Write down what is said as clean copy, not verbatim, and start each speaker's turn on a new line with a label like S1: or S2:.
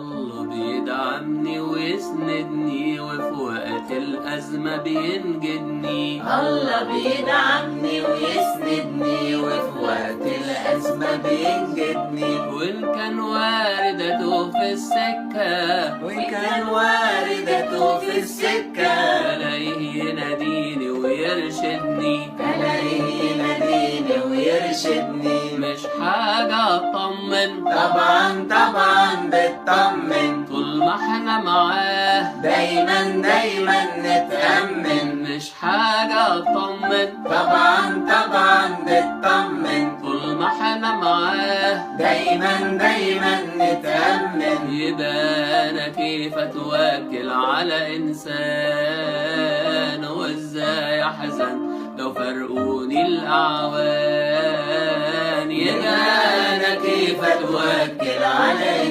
S1: الله بيدعمني ويسندني وفي وقت الأزمة بينجدني.
S2: الله بيدعمني ويسندني وفي وقت الأزمة بينجدني.
S1: وإن كان وارد أتوه في السكة،
S2: وإن كان وارد أتوه في السكة،
S1: ألاقيه يناديني ويرشدني.
S2: ألاقيه يناديني ويرشدني.
S1: مش حاجة أطمن،
S2: طبعا طبعا بتطمن،
S1: طول ما احنا معاه
S2: دايما دايما نتأمن.
S1: مش حاجة أطمن،
S2: طبعا طبعا بتطمن،
S1: طول ما احنا معاه
S2: دايما دايما نتأمن.
S1: يبقى أنا كيف أتوكل على إنسان، وإزاي أحزن لو فرقوني الأعوان. يبقى أنا كيف أتوكل على